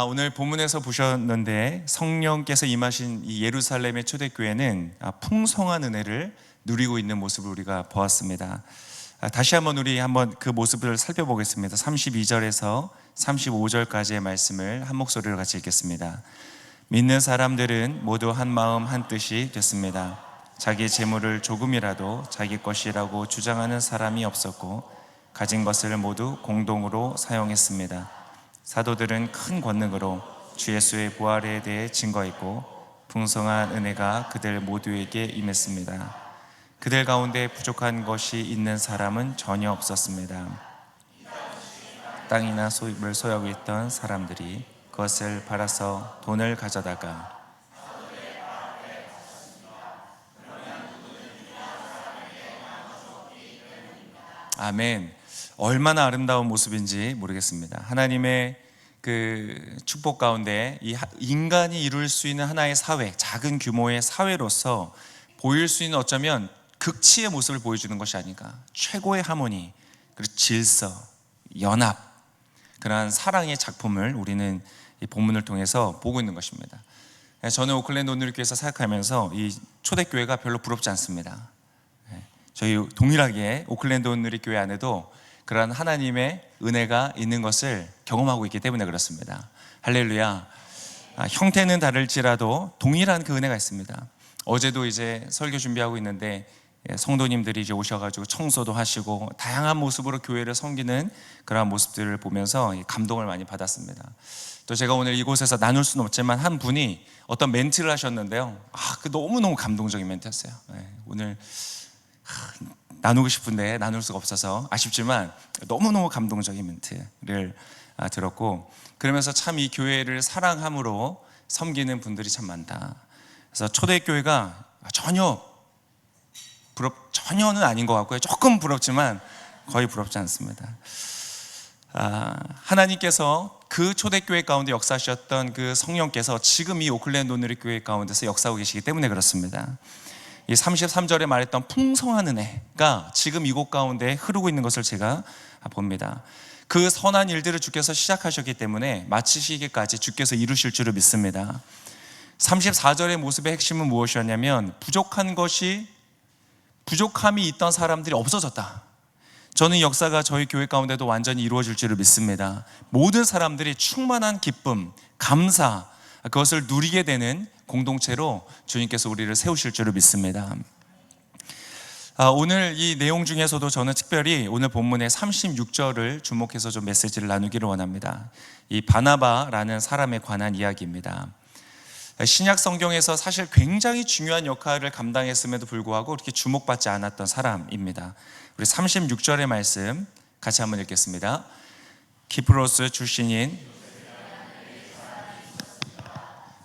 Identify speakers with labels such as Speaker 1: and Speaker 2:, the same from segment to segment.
Speaker 1: 오늘 본문에서 보셨는데 성령께서 임하신 이 예루살렘의 초대교회는 풍성한 은혜를 누리고 있는 모습을 우리가 보았습니다. 다시 한번 우리 그 모습을 살펴보겠습니다. 32절에서 35절까지의 말씀을 한 목소리로 같이 읽겠습니다. 믿는 사람들은 모두 한 마음 한 뜻이 됐습니다. 자기 재물을 조금이라도 자기 것이라고 주장하는 사람이 없었고 가진 것을 모두 공동으로 사용했습니다. 사도들은 큰 권능으로 주 예수의 부활에 대해 증거했고 풍성한 은혜가 그들 모두에게 임했습니다. 그들 가운데 부족한 것이 있는 사람은 전혀 없었습니다. 땅이나 소유를 소유하고 있던 사람들이 그것을 팔아서 돈을 가져다가 아멘. 얼마나 아름다운 모습인지 모르겠습니다. 하나님의 그 축복 가운데 이 인간이 이룰 수 있는 하나의 사회, 작은 규모의 사회로서 보일 수 있는 어쩌면 극치의 모습을 보여주는 것이 아닌가. 최고의 하모니, 그리고 질서, 연합, 그러한 사랑의 작품을 우리는 이 본문을 통해서 보고 있는 것입니다. 저는 오클랜드 온누리교회에서 사역하면서 이 초대교회가 별로 부럽지 않습니다. 저희 동일하게 오클랜드 온누리교회 안에도 그러한 하나님의 은혜가 있는 것을 경험하고 있기 때문에 그렇습니다. 할렐루야. 형태는 다를지라도 동일한 그 은혜가 있습니다. 어제도 이제 설교 준비하고 있는데 성도님들이 이제 오셔가지고 청소도 하시고 다양한 모습으로 교회를 섬기는 그러한 모습들을 보면서 감동을 많이 받았습니다. 또 제가 오늘 이곳에서 나눌 수는 없지만 한 분이 어떤 멘트를 하셨는데요. 그 너무너무 감동적인 멘트였어요. 오늘 나누고 싶은데 나눌 수가 없어서 아쉽지만 너무너무 감동적인 멘트를 들었고, 그러면서 참 이 교회를 사랑함으로 섬기는 분들이 참 많다. 그래서 초대교회가 전혀는 아닌 것 같고요. 조금 부럽지만 거의 부럽지 않습니다. 하나님께서 그 초대교회 가운데 역사하셨던 그 성령께서 지금 이 오클랜드 온누리교회 가운데서 역사하고 계시기 때문에 그렇습니다. 이 33절에 말했던 풍성한 은혜가 지금 이곳 가운데 흐르고 있는 것을 제가 봅니다. 그 선한 일들을 주께서 시작하셨기 때문에 마치시기까지 주께서 이루실 줄을 믿습니다. 34절의 모습의 핵심은 무엇이었냐면 부족함이 있던 사람들이 없어졌다. 저는 역사가 저희 교회 가운데도 완전히 이루어질 줄을 믿습니다. 모든 사람들이 충만한 기쁨, 감사, 그것을 누리게 되는 공동체로 주님께서 우리를 세우실 줄을 믿습니다. 오늘 이 내용 중에서도 저는 특별히 오늘 본문의 36절을 주목해서 좀 메시지를 나누기를 원합니다. 이 바나바라는 사람에 관한 이야기입니다. 신약 성경에서 사실 굉장히 중요한 역할을 감당했음에도 불구하고 그렇게 주목받지 않았던 사람입니다. 우리 36절의 말씀 같이 한번 읽겠습니다. 키프로스 출신인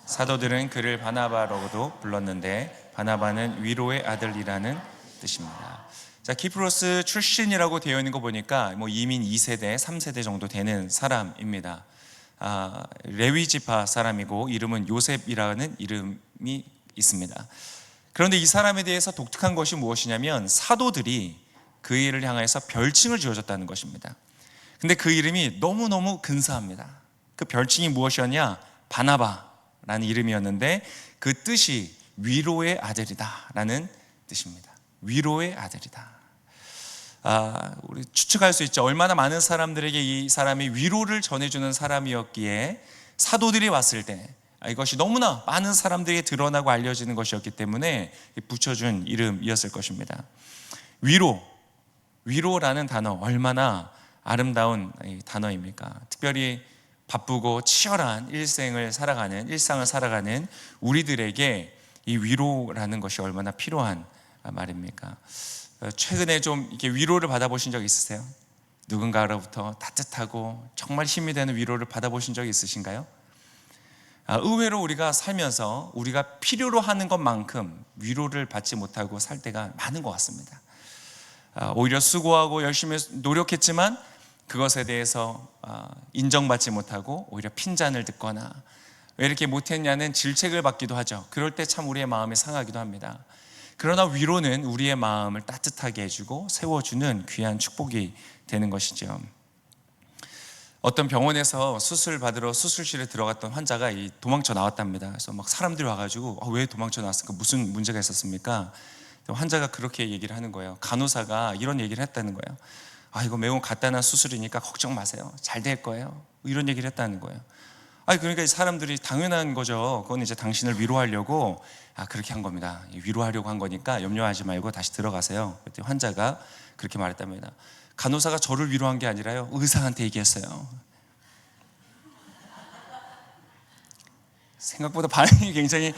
Speaker 1: 사도들은 그를 바나바라고도 불렀는데 바나바는 위로의 아들이라는 뜻입니다. 자, 키프로스 출신이라고 되어 있는 거 보니까 이민 2세대, 3세대 정도 되는 사람입니다. 레위 지파 사람이고 이름은 요셉이라는 이름이 있습니다. 그런데 이 사람에 대해서 독특한 것이 무엇이냐면 사도들이 그 일을 향해서 별칭을 지어줬다는 것입니다. 근데 그 이름이 너무너무 근사합니다. 그 별칭이 무엇이었냐? 바나바라는 이름이었는데 그 뜻이 위로의 아들이다 라는 뜻입니다. 위로의 아들이다. 우리 추측할 수 있죠. 얼마나 많은 사람들에게 이 사람이 위로를 전해주는 사람이었기에 사도들이 왔을 때 이것이 너무나 많은 사람들에게 드러나고 알려지는 것이었기 때문에 붙여준 이름이었을 것입니다. 위로라는 단어 얼마나 아름다운 단어입니까? 특별히 바쁘고 치열한 일상을 살아가는 우리들에게 이 위로라는 것이 얼마나 필요한 말입니까? 최근에 좀 이렇게 위로를 받아보신 적 있으세요? 누군가로부터 따뜻하고 정말 힘이 되는 위로를 받아보신 적이 있으신가요? 의외로 우리가 살면서 우리가 필요로 하는 것만큼 위로를 받지 못하고 살 때가 많은 것 같습니다. 오히려 수고하고 열심히 노력했지만 그것에 대해서 인정받지 못하고 오히려 핀잔을 듣거나 왜 이렇게 못했냐는 질책을 받기도 하죠. 그럴 때 참 우리의 마음이 상하기도 합니다. 그러나 위로는 우리의 마음을 따뜻하게 해주고 세워주는 귀한 축복이 되는 것이죠. 어떤 병원에서 수술 받으러 수술실에 들어갔던 환자가 도망쳐 나왔답니다. 그래서 막 사람들이 와가지고 왜 도망쳐 나왔을까? 무슨 문제가 있었습니까? 환자가 그렇게 얘기를 하는 거예요. 간호사가 이런 얘기를 했다는 거예요. 이거 매우 간단한 수술이니까 걱정 마세요. 잘 될 거예요. 이런 얘기를 했다는 거예요. 그러니까 이 사람들이 당연한 거죠. 그건 이제 당신을 위로하려고 그렇게 한 겁니다. 위로하려고 한 거니까 염려하지 말고 다시 들어가세요. 그때 환자가 그렇게 말했답니다. 간호사가 저를 위로한 게 아니라요, 의사한테 얘기했어요. 생각보다 반응이 굉장히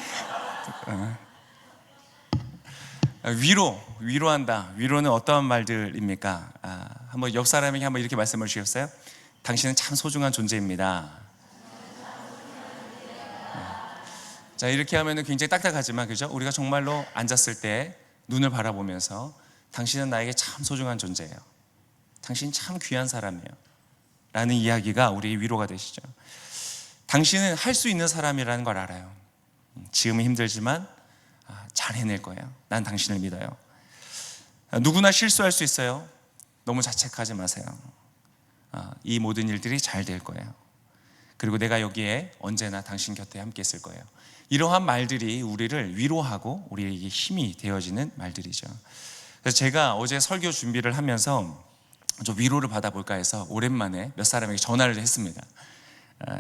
Speaker 1: 위로한다. 위로는 어떠한 말들입니까? 한번 옆 사람에게 한번 이렇게 말씀해 주시겠어요? 당신은 참 소중한 존재입니다. 자, 이렇게 하면은 굉장히 딱딱하지만, 그죠? 우리가 정말로 앉았을 때 눈을 바라보면서 당신은 나에게 참 소중한 존재예요. 당신 참 귀한 사람이에요. 라는 이야기가 우리의 위로가 되시죠. 당신은 할 수 있는 사람이라는 걸 알아요. 지금은 힘들지만 잘 해낼 거예요. 난 당신을 믿어요. 누구나 실수할 수 있어요. 너무 자책하지 마세요. 이 모든 일들이 잘 될 거예요. 그리고 내가 여기에 언제나 당신 곁에 함께 있을 거예요. 이러한 말들이 우리를 위로하고 우리에게 힘이 되어지는 말들이죠. 그래서 제가 어제 설교 준비를 하면서 좀 위로를 받아볼까 해서 오랜만에 몇 사람에게 전화를 했습니다.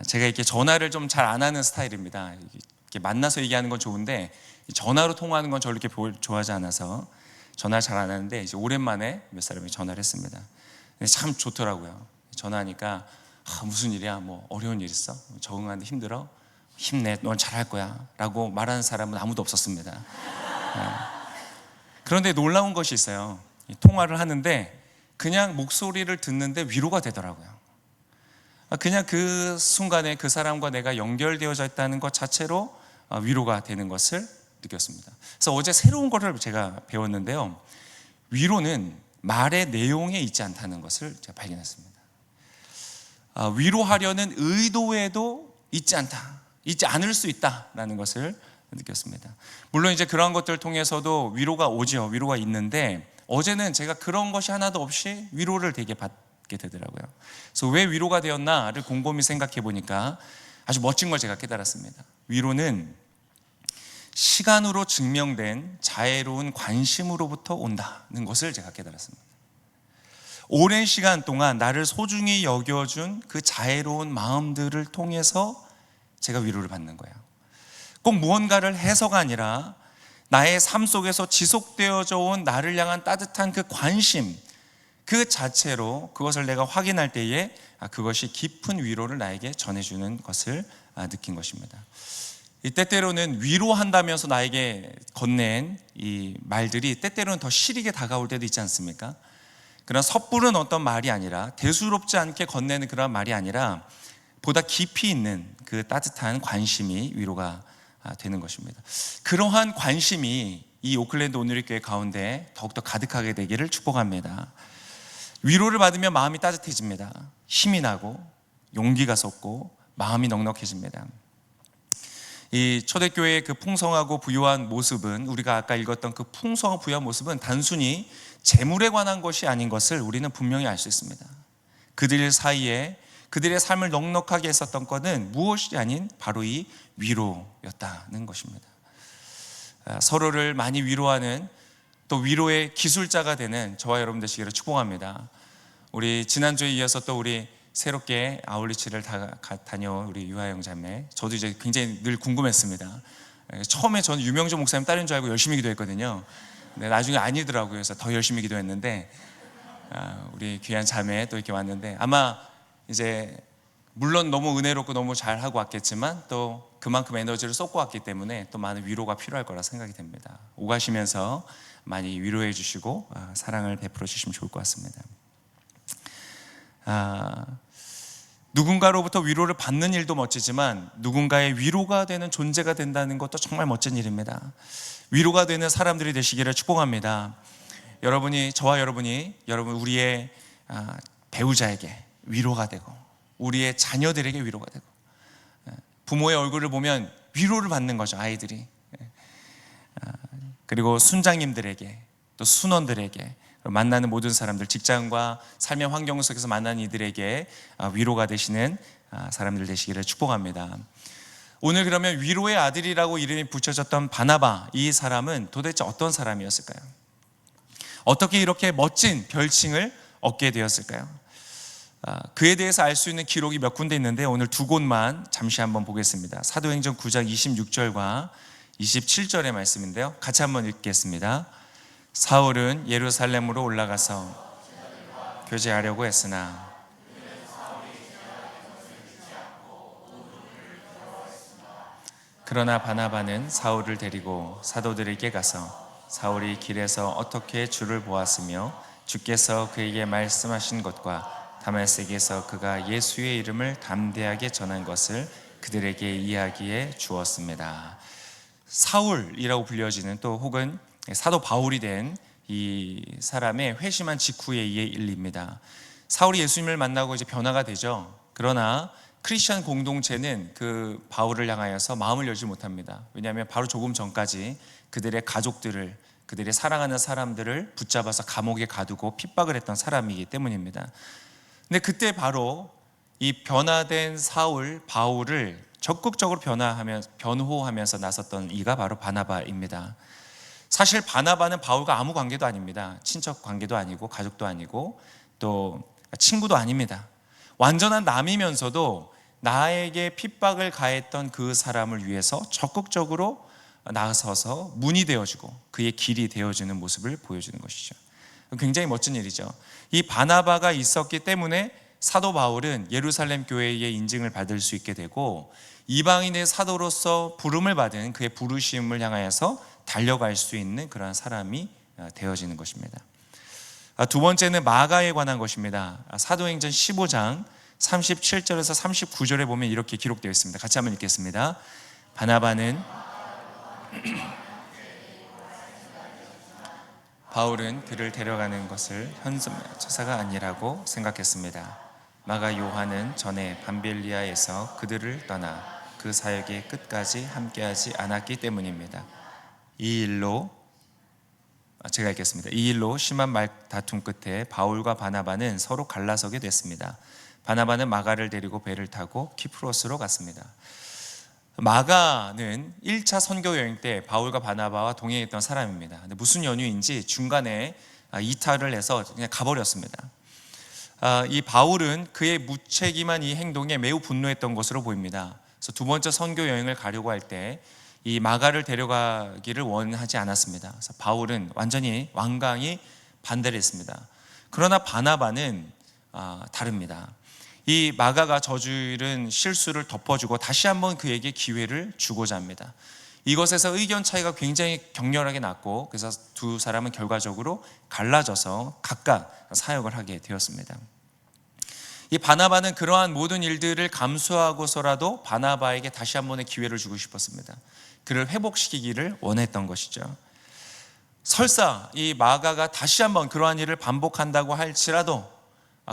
Speaker 1: 제가 이렇게 전화를 좀 잘 안 하는 스타일입니다. 이렇게 만나서 얘기하는 건 좋은데 전화로 통화하는 건 저를 이렇게 좋아하지 않아서 전화를 잘 안 하는데, 이제 오랜만에 몇 사람에게 전화를 했습니다. 근데 참 좋더라고요. 전화하니까 무슨 일이야? 뭐 어려운 일 있어? 적응하는데 힘들어? 힘내, 넌 잘할 거야 라고 말하는 사람은 아무도 없었습니다. 그런데 놀라운 것이 있어요. 통화를 하는데 그냥 목소리를 듣는데 위로가 되더라고요. 그냥 그 순간에 그 사람과 내가 연결되어져 있다는 것 자체로 위로가 되는 것을 느꼈습니다. 그래서 어제 새로운 것을 제가 배웠는데요, 위로는 말의 내용에 있지 않다는 것을 제가 발견했습니다. 위로하려는 의도에도 있지 않을 수 있다라는 것을 느꼈습니다. 물론 이제 그러한 것들을 통해서도 위로가 오죠. 위로가 있는데 어제는 제가 그런 것이 하나도 없이 위로를 되게 받게 되더라고요. 그래서 왜 위로가 되었나를 곰곰이 생각해 보니까 아주 멋진 걸 제가 깨달았습니다. 위로는 시간으로 증명된 자애로운 관심으로부터 온다는 것을 제가 깨달았습니다. 오랜 시간 동안 나를 소중히 여겨준 그 자애로운 마음들을 통해서 제가 위로를 받는 거예요. 꼭 무언가를 해서가 아니라 나의 삶 속에서 지속되어져 온 나를 향한 따뜻한 그 관심, 그 자체로 그것을 내가 확인할 때에 그것이 깊은 위로를 나에게 전해주는 것을 느낀 것입니다. 때때로는 위로한다면서 나에게 건넨 이 말들이 때때로는 더 시리게 다가올 때도 있지 않습니까? 그런 섣부른 어떤 말이 아니라, 대수롭지 않게 건네는 그런 말이 아니라 보다 깊이 있는 그 따뜻한 관심이 위로가 되는 것입니다. 그러한 관심이 이 오클랜드 온누리 교회 가운데 더욱더 가득하게 되기를 축복합니다. 위로를 받으면 마음이 따뜻해집니다. 힘이 나고 용기가 솟고 마음이 넉넉해집니다. 이 초대교회의 그 풍성하고 부유한 모습은, 우리가 아까 읽었던 그 풍성하고 부유한 모습은 단순히 재물에 관한 것이 아닌 것을 우리는 분명히 알 수 있습니다. 그들 사이에 그들의 삶을 넉넉하게 했었던 것은 무엇이 아닌 바로 이 위로였다는 것입니다. 서로를 많이 위로하는, 또 위로의 기술자가 되는 저와 여러분 되시기를 축복합니다. 우리 지난주에 이어서 또 우리 새롭게 아울리치를 다녀온 우리 유하영 자매, 저도 이제 굉장히 늘 궁금했습니다. 처음에 저는 유명주 목사님 딸인 줄 알고 열심히 기도했거든요. 근데 나중에 아니더라고요. 그래서 더 열심히 기도했는데 우리 귀한 자매 또 이렇게 왔는데, 아마 이제 물론 너무 은혜롭고 너무 잘하고 왔겠지만 또 그만큼 에너지를 쏟고 왔기 때문에 또 많은 위로가 필요할 거라 생각이 됩니다. 오가시면서 많이 위로해 주시고 사랑을 베풀어 주시면 좋을 것 같습니다. 누군가로부터 위로를 받는 일도 멋지지만 누군가의 위로가 되는 존재가 된다는 것도 정말 멋진 일입니다. 위로가 되는 사람들이 되시기를 축복합니다. 저와 여러분이 우리의 배우자에게 위로가 되고, 우리의 자녀들에게 위로가 되고, 부모의 얼굴을 보면 위로를 받는 거죠, 아이들이. 그리고 순장님들에게, 또 순원들에게 만나는 모든 사람들, 직장과 삶의 환경 속에서 만나는 이들에게 위로가 되시는 사람들 되시기를 축복합니다. 오늘 그러면 위로의 아들이라고 이름이 붙여졌던 바나바, 이 사람은 도대체 어떤 사람이었을까요? 어떻게 이렇게 멋진 별칭을 얻게 되었을까요? 그에 대해서 알 수 있는 기록이 몇 군데 있는데 오늘 두 곳만 잠시 한번 보겠습니다. 사도행전 9장 26절과 27절의 말씀인데요, 같이 한번 읽겠습니다. 사울은 예루살렘으로 올라가서 교제하려고 했으나 그러나 바나바는 사울을 데리고 사도들에게 가서 사울이 길에서 어떻게 주를 보았으며 주께서 그에게 말씀하신 것과 다메섹에서 그가 예수의 이름을 담대하게 전한 것을 그들에게 이야기해 주었습니다. 사울이라고 불려지는, 또 혹은 사도 바울이 된 이 사람의 회심한 직후의 일입니다. 사울이 예수님을 만나고 이제 변화가 되죠. 그러나 크리스천 공동체는 그 바울을 향하여서 마음을 열지 못합니다. 왜냐하면 바로 조금 전까지 그들의 가족들을, 그들의 사랑하는 사람들을 붙잡아서 감옥에 가두고 핍박을 했던 사람이기 때문입니다. 근데 그때 바로 이 변화된 사울, 바울을 적극적으로 변호하면서 나섰던 이가 바로 바나바입니다. 사실 바나바는 바울과 아무 관계도 아닙니다. 친척 관계도 아니고 가족도 아니고 또 친구도 아닙니다. 완전한 남이면서도 나에게 핍박을 가했던 그 사람을 위해서 적극적으로 나서서 문이 되어주고 그의 길이 되어주는 모습을 보여주는 것이죠. 굉장히 멋진 일이죠. 이 바나바가 있었기 때문에 사도 바울은 예루살렘 교회의 인증을 받을 수 있게 되고 이방인의 사도로서 부름을 받은 그의 부르심을 향하여서 달려갈 수 있는 그러한 사람이 되어지는 것입니다. 두 번째는 마가에 관한 것입니다. 사도행전 15장 37절에서 39절에 보면 이렇게 기록되어 있습니다. 같이 한번 읽겠습니다. 바나바는 바울은 그를 데려가는 것을 현수처사가 아니라고 생각했습니다. 마가 요한은 전에 밤빌리아에서 그들을 떠나 그 사역의 끝까지 함께하지 않았기 때문입니다. 이 일로 심한 말다툼 끝에 바울과 바나바는 서로 갈라서게 됐습니다. 바나바는 마가를 데리고 배를 타고 키프로스로 갔습니다. 마가는 1차 선교 여행 때 바울과 바나바와 동행했던 사람입니다. 근데 무슨 연유인지 중간에 이탈을 해서 그냥 가버렸습니다. 이 바울은 그의 무책임한 이 행동에 매우 분노했던 것으로 보입니다. 그래서 두 번째 선교 여행을 가려고 할 때 이 마가를 데려가기를 원하지 않았습니다. 그래서 바울은 완강히 반대를 했습니다. 그러나 바나바는 다릅니다. 이 마가가 저지른 실수를 덮어주고 다시 한번 그에게 기회를 주고자 합니다. 이것에서 의견 차이가 굉장히 격렬하게 났고 그래서 두 사람은 결과적으로 갈라져서 각각 사역을 하게 되었습니다. 이 바나바는 그러한 모든 일들을 감수하고서라도 바나바에게 다시 한 번의 기회를 주고 싶었습니다. 그를 회복시키기를 원했던 것이죠. 설사 이 마가가 다시 한번 그러한 일을 반복한다고 할지라도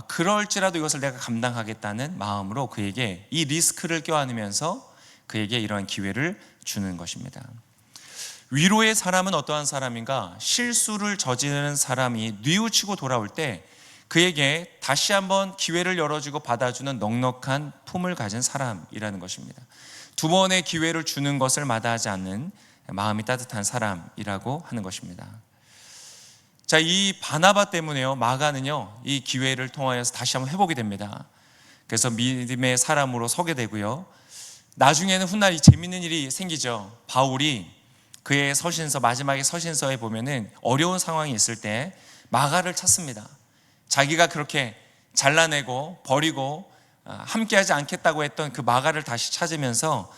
Speaker 1: 그럴지라도 이것을 내가 감당하겠다는 마음으로 그에게 이 리스크를 껴안으면서 그에게 이러한 기회를 주는 것입니다. 위로의 사람은 어떠한 사람인가? 실수를 저지르는 사람이 뉘우치고 돌아올 때 그에게 다시 한번 기회를 열어주고 받아주는 넉넉한 품을 가진 사람이라는 것입니다. 두 번의 기회를 주는 것을 마다하지 않는 마음이 따뜻한 사람이라고 하는 것입니다. 자, 이 바나바 때문에요, 마가는요, 이 기회를 통하여서 다시 한번 회복이 됩니다. 그래서 믿음의 사람으로 서게 되고요. 나중에는 훗날 이 재밌는 일이 생기죠. 바울이 그의 서신서, 마지막에 서신서에 보면은 어려운 상황이 있을 때 마가를 찾습니다. 자기가 그렇게 잘라내고 버리고 함께하지 않겠다고 했던 그 마가를 다시 찾으면서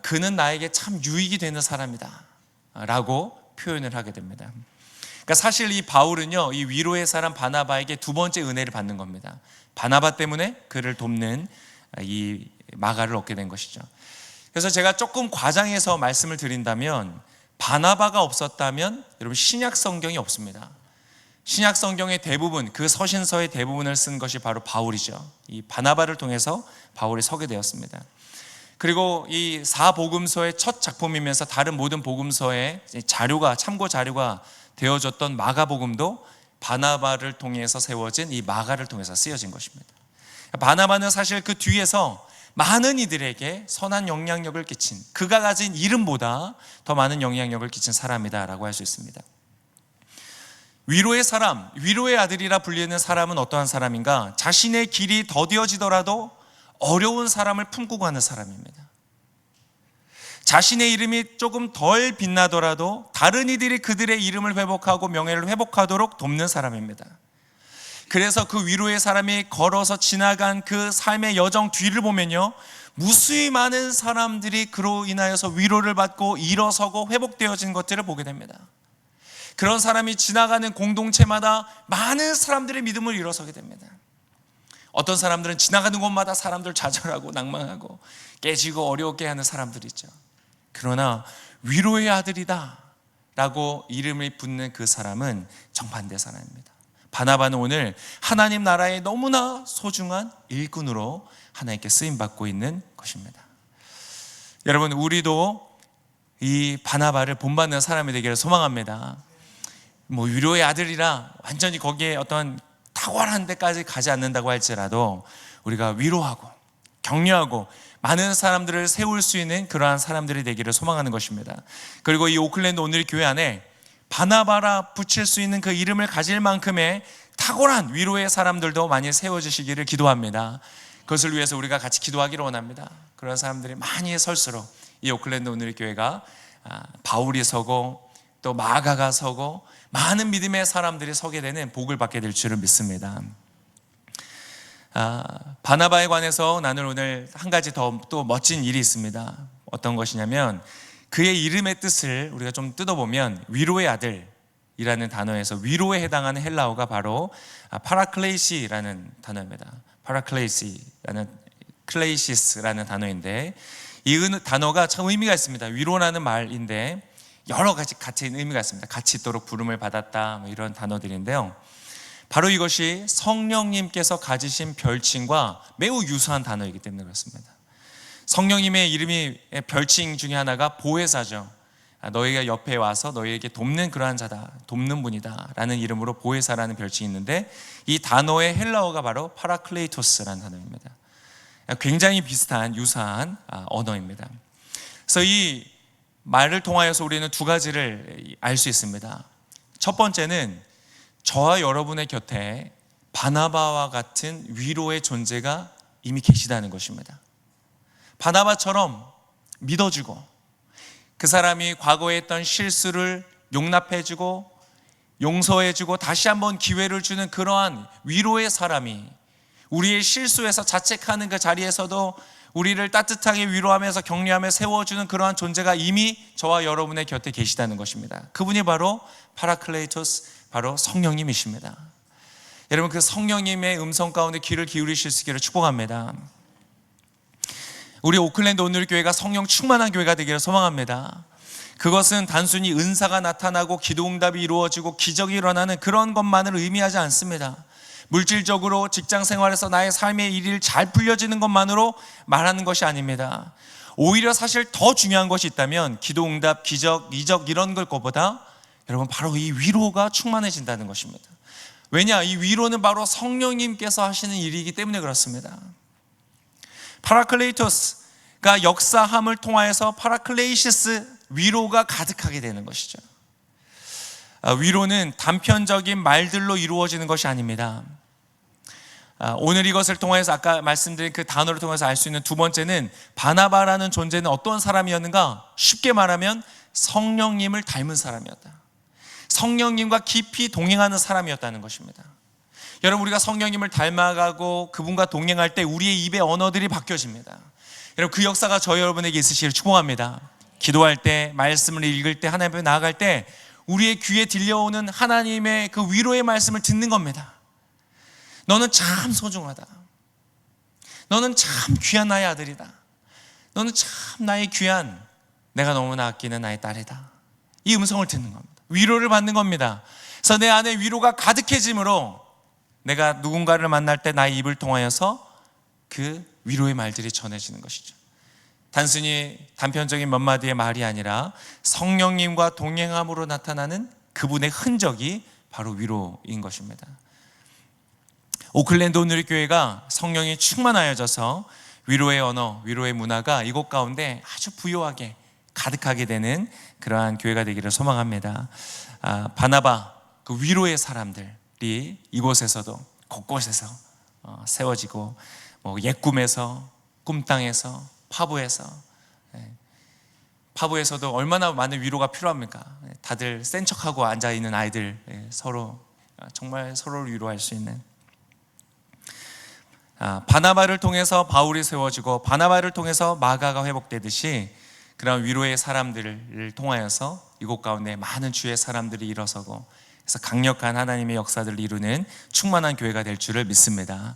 Speaker 1: 그는 나에게 참 유익이 되는 사람이다 라고 표현을 하게 됩니다. 그러니까 사실 이 바울은요, 이 위로의 사람 바나바에게 두 번째 은혜를 받는 겁니다. 바나바 때문에 그를 돕는 이 마가를 얻게 된 것이죠. 그래서 제가 조금 과장해서 말씀을 드린다면 바나바가 없었다면 여러분 신약 성경이 없습니다. 신약 성경의 대부분, 그 서신서의 대부분을 쓴 것이 바로 바울이죠. 이 바나바를 통해서 바울이 서게 되었습니다. 그리고 이 사복음서의 첫 작품이면서 다른 모든 복음서의 참고 자료가 되어졌던 마가복음도 바나바를 통해서 세워진 이 마가를 통해서 쓰여진 것입니다. 바나바는 사실 그 뒤에서 많은 이들에게 선한 영향력을 끼친, 그가 가진 이름보다 더 많은 영향력을 끼친 사람이다라고 할 수 있습니다. 위로의 사람, 위로의 아들이라 불리는 사람은 어떠한 사람인가? 자신의 길이 더디어지더라도 어려운 사람을 품고 가는 사람입니다. 자신의 이름이 조금 덜 빛나더라도 다른 이들이 그들의 이름을 회복하고 명예를 회복하도록 돕는 사람입니다. 그래서 그 위로의 사람이 걸어서 지나간 그 삶의 여정 뒤를 보면요, 무수히 많은 사람들이 그로 인하여서 위로를 받고 일어서고 회복되어진 것들을 보게 됩니다. 그런 사람이 지나가는 공동체마다 많은 사람들의 믿음을 일어서게 됩니다. 어떤 사람들은 지나가는 곳마다 사람들 좌절하고 낭망하고 깨지고 어려웠게 하는 사람들이 있죠. 그러나 위로의 아들이다 라고 이름을 붙는 그 사람은 정반대 사람입니다. 바나바는 오늘 하나님 나라의 너무나 소중한 일꾼으로 하나님께 쓰임받고 있는 것입니다. 여러분, 우리도 이 바나바를 본받는 사람이 되기를 소망합니다. 위로의 아들이라 완전히 거기에 어떤 탁월한 데까지 가지 않는다고 할지라도 우리가 위로하고 격려하고 많은 사람들을 세울 수 있는 그러한 사람들이 되기를 소망하는 것입니다. 그리고 이 오클랜드 오늘 교회 안에 바나바라 붙일 수 있는 그 이름을 가질 만큼의 탁월한 위로의 사람들도 많이 세워주시기를 기도합니다. 그것을 위해서 우리가 같이 기도하기를 원합니다. 그런 사람들이 많이 설수록 이 오클랜드 오늘 교회가 바울이 서고 또 마가가 서고 많은 믿음의 사람들이 서게 되는 복을 받게 될 줄을 믿습니다. 바나바에 관해서 나는 오늘 한 가지 더 또 멋진 일이 있습니다. 어떤 것이냐면 그의 이름의 뜻을 우리가 좀 뜯어보면 위로의 아들이라는 단어에서 위로에 해당하는 헬라어가 바로 파라클레이시라는 단어입니다. 파라클레이시라는 클레이시스라는 단어인데 이 단어가 참 의미가 있습니다. 위로라는 말인데 여러 가지 같이 의미가 있습니다. 같이 있도록 부름을 받았다 이런 단어들인데요. 바로 이것이 성령님께서 가지신 별칭과 매우 유사한 단어이기 때문에 그렇습니다. 성령님의 이름이 별칭 중에 하나가 보혜사죠. 너희가 옆에 와서 너희에게 돕는 그러한 자다, 돕는 분이다 라는 이름으로 보혜사라는 별칭이 있는데 이 단어의 헬라어가 바로 파라클레이토스라는 단어입니다. 굉장히 비슷한 유사한 언어입니다. 그래서 이 말을 통하여서 우리는 두 가지를 알 수 있습니다. 첫 번째는 저와 여러분의 곁에 바나바와 같은 위로의 존재가 이미 계시다는 것입니다. 바나바처럼 믿어주고 그 사람이 과거에 했던 실수를 용납해주고 용서해주고 다시 한번 기회를 주는 그러한 위로의 사람이 우리의 실수에서 자책하는 그 자리에서도 우리를 따뜻하게 위로하면서 격려하며 세워주는 그러한 존재가 이미 저와 여러분의 곁에 계시다는 것입니다. 그분이 바로 파라클레이토스, 바로 성령님이십니다. 여러분, 그 성령님의 음성 가운데 귀를 기울이실 수 있기를 축복합니다. 우리 오클랜드 온누리교회가 성령 충만한 교회가 되기를 소망합니다. 그것은 단순히 은사가 나타나고 기도응답이 이루어지고 기적이 일어나는 그런 것만을 의미하지 않습니다. 물질적으로 직장 생활에서 나의 삶의 일이 잘 풀려지는 것만으로 말하는 것이 아닙니다. 오히려 사실 더 중요한 것이 있다면 기도응답, 기적, 이적 이런 것보다 여러분 바로 이 위로가 충만해진다는 것입니다. 왜냐? 이 위로는 바로 성령님께서 하시는 일이기 때문에 그렇습니다. 파라클레이토스가 역사함을 통하여서 파라클레이시스 위로가 가득하게 되는 것이죠. 위로는 단편적인 말들로 이루어지는 것이 아닙니다. 오늘 이것을 통해서 아까 말씀드린 그 단어를 통해서 알 수 있는 두 번째는 바나바라는 존재는 어떤 사람이었는가? 쉽게 말하면 성령님을 닮은 사람이었다. 성령님과 깊이 동행하는 사람이었다는 것입니다. 여러분, 우리가 성령님을 닮아가고 그분과 동행할 때 우리의 입의 언어들이 바뀌어집니다. 여러분, 그 역사가 저희 여러분에게 있으시기를 축복합니다. 기도할 때, 말씀을 읽을 때, 하나님 앞에 나아갈 때 우리의 귀에 들려오는 하나님의 그 위로의 말씀을 듣는 겁니다. 너는 참 소중하다. 너는 참 귀한 나의 아들이다. 너는 참 나의 귀한, 내가 너무나 아끼는 나의 딸이다. 이 음성을 듣는 겁니다. 위로를 받는 겁니다. 그래서 내 안에 위로가 가득해짐으로 내가 누군가를 만날 때 나의 입을 통하여서 그 위로의 말들이 전해지는 것이죠. 단순히 단편적인 몇 마디의 말이 아니라 성령님과 동행함으로 나타나는 그분의 흔적이 바로 위로인 것입니다. 오클랜드 온누리교회가 성령이 충만하여져서 위로의 언어, 위로의 문화가 이곳 가운데 아주 부요하게 가득하게 되는 그러한 교회가 되기를 소망합니다. 바나바, 그 위로의 사람들이 이곳에서도 곳곳에서 세워지고, 옛 꿈에서, 꿈땅에서, 파부에서, 파부에서도 얼마나 많은 위로가 필요합니까? 다들 센 척하고 앉아있는 아이들, 서로 정말 서로를 위로할 수 있는, 바나바를 통해서 바울이 세워지고 바나바를 통해서 마가가 회복되듯이 그런 위로의 사람들을 통하여서 이곳 가운데 많은 주의 사람들이 일어서고, 그래서 강력한 하나님의 역사들을 이루는 충만한 교회가 될 줄을 믿습니다.